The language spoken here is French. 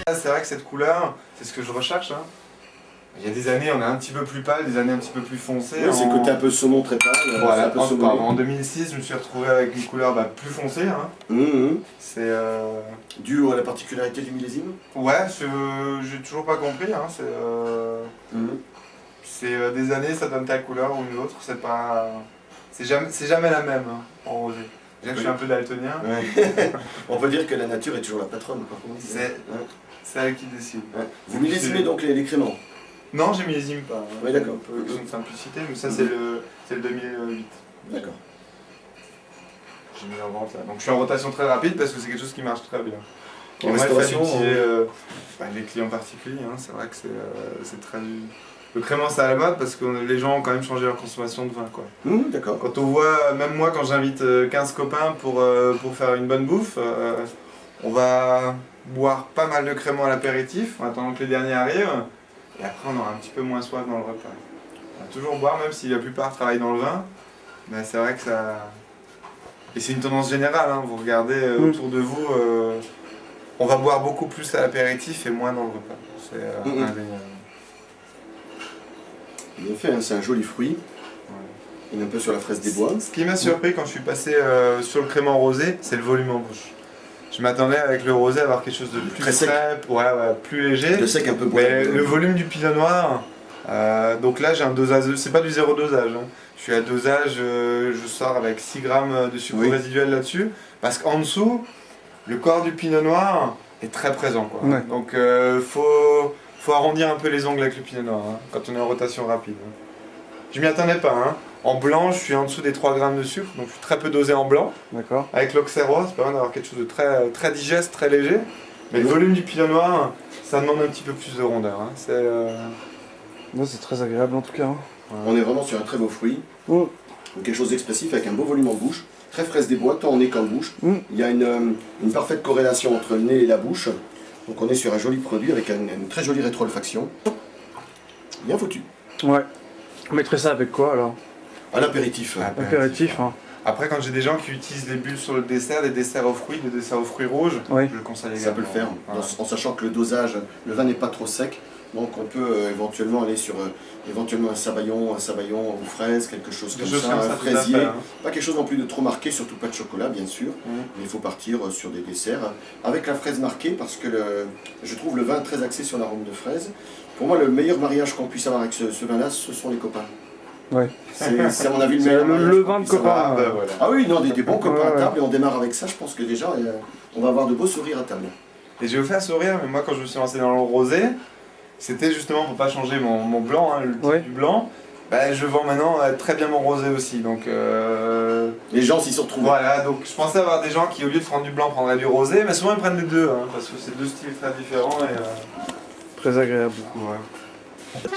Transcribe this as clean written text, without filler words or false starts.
C'est vrai que cette couleur, c'est ce que je recherche. Hein. Il y a des années, on est un petit peu plus pâle, des années un petit peu plus foncé. Oui, c'est le côté un peu saumon très pâle. Voilà, en 2006, je me suis retrouvé avec une couleur plus foncée. Hein. C'est dû à la particularité du millésime. Ouais, j'ai toujours pas compris. Hein. C'est des années, ça donne telle couleur ou une autre. C'est jamais la même hein, en rosé. Déjà que je suis un peu daltonien. Ouais. On peut dire que la nature est toujours la patronne. C'est elle qui décide. Ouais. Vous millésimez donc les créments? Non, j'ai millésime pas. Hein. Oui, d'accord. Un peu question de simplicité, mais ça c'est le 2008. D'accord. J'ai mis en vente là. Donc je suis en rotation très rapide parce que c'est quelque chose qui marche très bien. En restauration, les clients particuliers, hein, c'est vrai que c'est très... Le crément c'est à la mode parce que les gens ont quand même changé leur consommation de vin. D'accord. Quand on voit, même moi quand j'invite 15 copains pour faire une bonne bouffe, on va boire pas mal de créments à l'apéritif en attendant que les derniers arrivent. Et après on aura un petit peu moins soif dans le repas. On va toujours boire même si la plupart travaillent dans le vin. Mais c'est vrai que ça... Et c'est une tendance générale, hein. Vous regardez autour de vous, on va boire beaucoup plus à l'apéritif et moins dans le repas. C'est indéniable. Bien fait, hein, c'est un joli fruit. Il est un peu sur la fraise des bois. Ce qui m'a surpris quand je suis passé sur le crément rosé, c'est le volume en bouche. Je m'attendais avec le rosé à avoir quelque chose de plus très sec, plus léger. De sec un peu bois. Mais le volume du pinot noir, donc là j'ai un dosage, c'est pas du zéro dosage. Hein. Je suis à dosage, je sors avec 6 grammes de sucre résiduel là-dessus. Parce qu'en dessous, le corps du pinot noir est très présent. Quoi. Ouais. Donc faut arrondir un peu les ongles avec le pinot noir hein, quand on est en rotation rapide. Hein. Je m'y attendais pas. Hein. En blanc, je suis en dessous des 3 grammes de sucre, donc je suis très peu dosé en blanc. D'accord. Avec l'Auxerrois, ça permet d'avoir quelque chose de très digeste, très léger. Mais le volume du pinot noir, ça demande un petit peu plus de rondeur. Hein. C'est très agréable en tout cas. Hein. Ouais. On est vraiment sur un très beau fruit. Quelque chose d'expressif avec un beau volume en bouche. Très fraise des bois, tant en nez qu'en bouche. Il y a une parfaite corrélation entre le nez et la bouche. Donc on est sur un joli produit avec une très jolie rétro-olfaction. Bien foutu. Ouais. On mettrait ça avec quoi alors? À l'apéritif. Apéritif, hein. Après, quand j'ai des gens qui utilisent des bulles sur le dessert, des desserts aux fruits, des desserts aux fruits rouges, je le conseille également. Ça peut le faire, en sachant que le dosage, le vin n'est pas trop sec, donc on peut éventuellement aller sur un sabayon aux fraises, quelque chose comme ça, un fraisier. Pas quelque chose non plus de trop marqué, surtout pas de chocolat bien sûr, mais il faut partir sur des desserts avec la fraise marquée parce que je trouve le vin très axé sur l'arôme de fraise. Pour moi, le meilleur mariage qu'on puisse avoir avec ce vin-là, ce sont les copains. Ouais. C'est à mon avis le meilleur le vin de copains. Voilà. Ah oui, non, des bons copains à table et on démarre avec ça. Je pense que déjà, on va avoir de beaux sourires à table. Et j'ai fait un sourire, mais moi quand je me suis lancé dans le rosé, c'était justement pour pas changer mon blanc, hein, le type du blanc. Je vends maintenant très bien mon rosé aussi, donc... Les gens s'y sont retrouvés. Voilà, donc je pensais avoir des gens qui au lieu de prendre du blanc prendraient du rosé, mais souvent ils prennent les deux, hein, parce que c'est deux styles très différents et... Très agréable. Ouais.